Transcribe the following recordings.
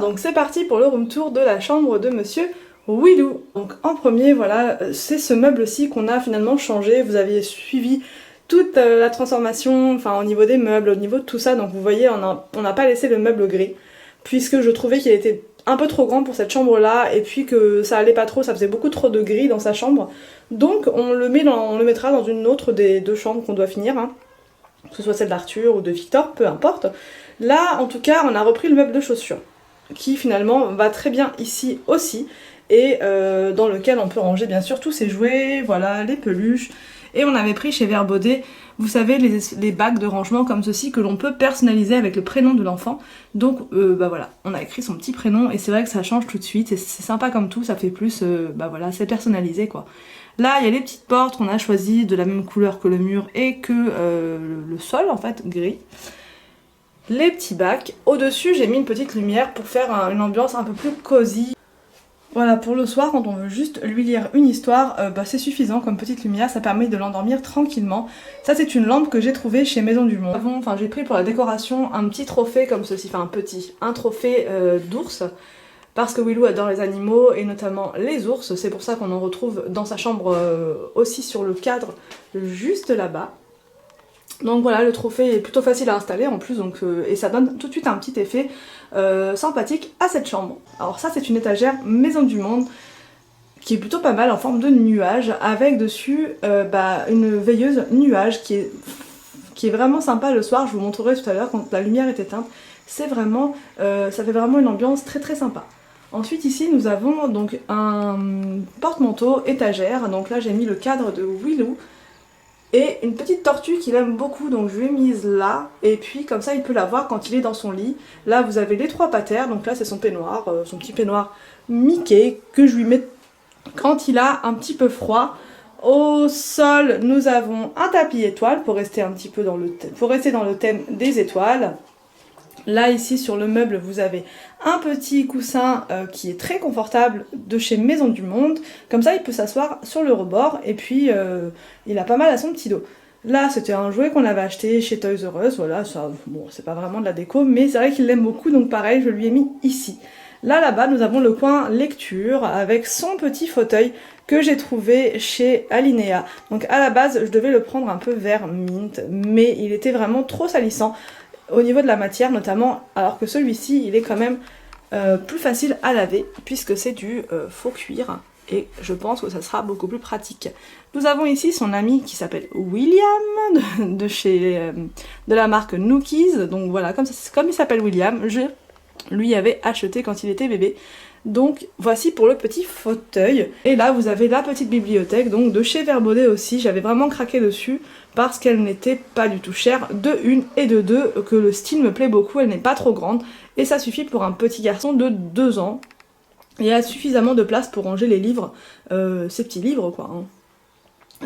donc c'est parti pour le room tour de la chambre de monsieur Willow. Donc en premier, voilà, c'est ce meuble-ci qu'on a finalement changé. Vous aviez suivi toute la transformation, enfin au niveau des meubles, au niveau de tout ça, donc vous voyez, on n'a pas laissé le meuble gris, puisque je trouvais qu'il était un peu trop grand pour cette chambre-là, et puis que ça allait pas trop, ça faisait beaucoup trop de gris dans sa chambre. Donc on le mettra dans une autre des deux chambres qu'on doit finir, hein. Que ce soit celle d'Arthur ou de Victor, peu importe. Là, en tout cas, on a repris le meuble de chaussures, qui finalement va très bien ici aussi, et dans lequel on peut ranger bien sûr tous ses jouets, voilà, les peluches. Et on avait pris chez Verbaudet, vous savez, les bacs de rangement comme ceci que l'on peut personnaliser avec le prénom de l'enfant. Donc bah voilà, on a écrit son petit prénom et c'est vrai que ça change tout de suite, c'est sympa comme tout, ça fait plus, bah voilà, c'est personnalisé quoi. Là, il y a les petites portes qu'on a choisies de la même couleur que le mur et que le sol, en fait, gris. Les petits bacs. Au-dessus, j'ai mis une petite lumière pour faire une ambiance un peu plus cosy. Voilà, pour le soir, quand on veut juste lui lire une histoire, bah, c'est suffisant comme petite lumière, ça permet de l'endormir tranquillement. Ça, c'est une lampe que j'ai trouvée chez Maison du Monde. Enfin, j'ai pris pour la décoration un petit trophée comme ceci, enfin un trophée d'ours. Parce que Willow adore les animaux et notamment les ours, c'est pour ça qu'on en retrouve dans sa chambre aussi sur le cadre juste là-bas. Donc voilà, le trophée est plutôt facile à installer en plus, donc, et ça donne tout de suite un petit effet sympathique à cette chambre. Alors ça c'est une étagère Maison du Monde qui est plutôt pas mal en forme de nuage, avec dessus une veilleuse nuage qui est vraiment sympa le soir, je vous montrerai tout à l'heure quand la lumière est éteinte. C'est vraiment, ça fait vraiment une ambiance très très sympa. Ensuite ici nous avons donc un porte-manteau étagère, donc là j'ai mis le cadre de Willow et une petite tortue qu'il aime beaucoup, donc je l'ai mise là, et puis comme ça il peut la voir quand il est dans son lit. Là vous avez les trois patères, donc là c'est son peignoir, son petit peignoir Mickey que je lui mets quand il a un petit peu froid. Au sol nous avons un tapis étoile pour rester un petit peu dans le thème des étoiles. Là ici sur le meuble vous avez un petit coussin qui est très confortable de chez Maison du Monde, comme ça il peut s'asseoir sur le rebord et puis il a pas mal à son petit dos. Là c'était un jouet qu'on avait acheté chez Toys R Us, voilà, ça, bon c'est pas vraiment de la déco mais c'est vrai qu'il l'aime beaucoup donc pareil je lui ai mis ici. Là-bas nous avons le coin lecture avec son petit fauteuil que j'ai trouvé chez Alinea. Donc à la base je devais le prendre un peu vert mint mais il était vraiment trop salissant au niveau de la matière notamment, alors que celui-ci il est quand même plus facile à laver puisque c'est du faux cuir et je pense que ça sera beaucoup plus pratique. Nous avons ici son ami qui s'appelle William de la marque Nookies, donc voilà, comme il s'appelle William, je lui avais acheté quand il était bébé. Donc voici pour le petit fauteuil. Et là vous avez la petite bibliothèque donc de chez Verbaudet aussi. J'avais vraiment craqué dessus parce qu'elle n'était pas du tout chère, de une et de deux, que le style me plaît beaucoup, elle n'est pas trop grande et ça suffit pour un petit garçon de 2 ans. Et il y a suffisamment de place pour ranger les livres, ces petits livres quoi, hein.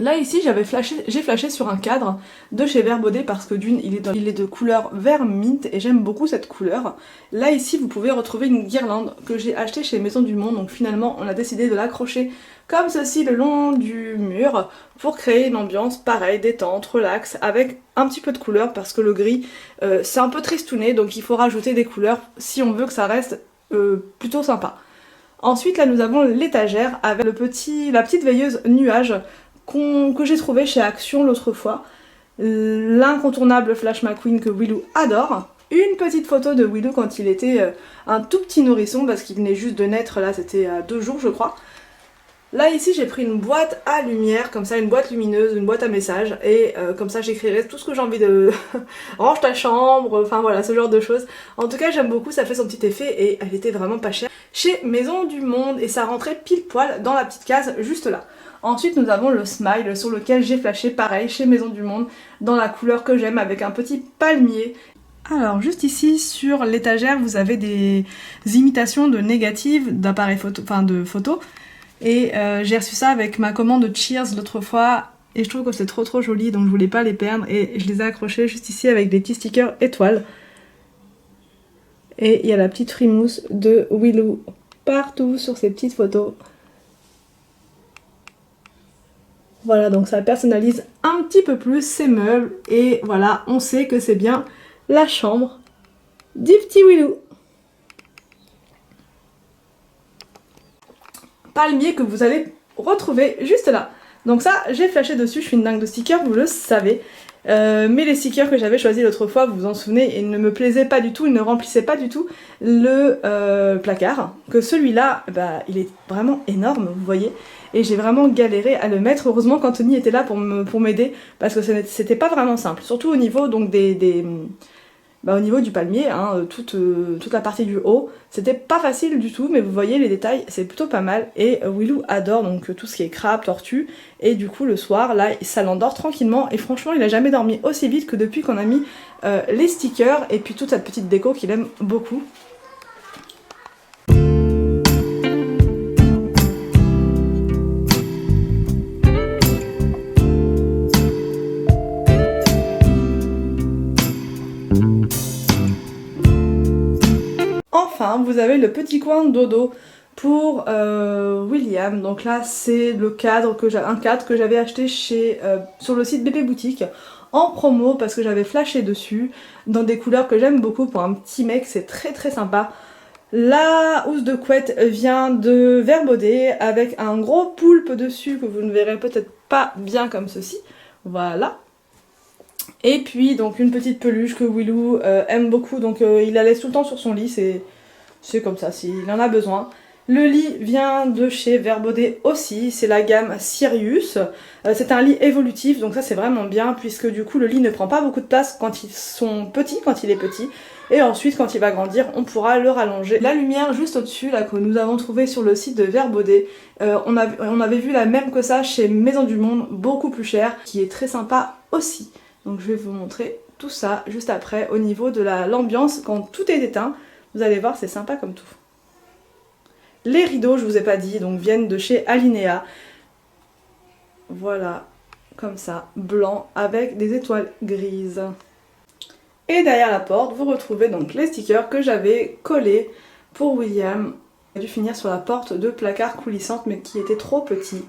Là ici j'ai flashé sur un cadre de chez Verbaudet parce que d'une il est de couleur vert mint et j'aime beaucoup cette couleur. Là ici vous pouvez retrouver une guirlande que j'ai achetée chez Maison du Monde, donc finalement on a décidé de l'accrocher comme ceci le long du mur pour créer une ambiance pareille, détente, relax, avec un petit peu de couleur parce que le gris c'est un peu tristouné donc il faut rajouter des couleurs si on veut que ça reste plutôt sympa. Ensuite là nous avons l'étagère avec la petite veilleuse nuage que j'ai trouvé chez Action l'autre fois, l'incontournable Flash McQueen que Willow adore, une petite photo de Willow quand il était un tout petit nourrisson parce qu'il venait juste de naître, là c'était à 2 jours je crois. Là ici j'ai pris une boîte à lumière, comme ça une boîte lumineuse, une boîte à messages et comme ça j'écrirai tout ce que j'ai envie de... range ta chambre, enfin voilà ce genre de choses. En tout cas j'aime beaucoup, ça fait son petit effet et elle était vraiment pas chère chez Maison du Monde et ça rentrait pile poil dans la petite case juste là. Ensuite nous avons le smile sur lequel j'ai flashé pareil chez Maison du Monde dans la couleur que j'aime avec un petit palmier. Alors juste ici sur l'étagère vous avez des imitations de négatives d'appareils photo, enfin de photos et j'ai reçu ça avec ma commande Cheers l'autre fois et je trouve que c'est trop joli donc je voulais pas les perdre et je les ai accrochés juste ici avec des petits stickers étoiles. Et il y a la petite frimousse de Willow partout sur ces petites photos. Voilà, donc ça personnalise un petit peu plus ces meubles et voilà, on sait que c'est bien la chambre du petit Willow. palmier que vous allez retrouver juste là. Donc ça, j'ai flashé dessus, je suis une dingue de stickers, vous le savez. Mais les stickers que j'avais choisis l'autre fois, vous vous en souvenez, ils ne me plaisaient pas du tout, ils ne remplissaient pas du tout le placard. Que celui-là, bah, il est vraiment énorme, vous voyez. Et j'ai vraiment galéré à le mettre. Heureusement qu'Anthony était là pour m'aider, parce que c'était pas vraiment simple. Surtout au niveau donc au niveau du palmier, hein, toute la partie du haut, c'était pas facile du tout, mais vous voyez les détails, c'est plutôt pas mal. Et Willou adore donc tout ce qui est crabe, tortue, et du coup le soir, là, ça l'endort tranquillement, et franchement, il a jamais dormi aussi vite que depuis qu'on a mis les stickers, et puis toute cette petite déco qu'il aime beaucoup. Enfin, vous avez le petit coin dodo pour William. Donc là, c'est le cadre un cadre que j'avais acheté sur le site Bébé Boutique en promo parce que j'avais flashé dessus dans des couleurs que j'aime beaucoup pour un petit mec. C'est très très sympa. La housse de couette vient de Verbaudet avec un gros poulpe dessus que vous ne verrez peut-être pas bien comme ceci. Voilà. Et puis donc une petite peluche que Willou aime beaucoup, donc il la laisse tout le temps sur son lit, c'est comme ça s'il en a besoin. Le lit vient de chez Verbaudet aussi, c'est la gamme Sirius. C'est un lit évolutif, donc ça c'est vraiment bien puisque du coup le lit ne prend pas beaucoup de place quand ils sont petits, quand il est petit. Et ensuite quand il va grandir, on pourra le rallonger. La lumière juste au-dessus, là que nous avons trouvé sur le site de Verbaudet, on avait vu la même que ça chez Maison du Monde, beaucoup plus cher, qui est très sympa aussi. Donc je vais vous montrer tout ça juste après au niveau de l'ambiance quand tout est éteint. Vous allez voir, c'est sympa comme tout. Les rideaux, je vous ai pas dit, donc viennent de chez Alinea. Voilà, comme ça, blanc avec des étoiles grises. Et derrière la porte, vous retrouvez donc les stickers que j'avais collés pour William. J'ai dû finir sur la porte de placard coulissante mais qui était trop petit.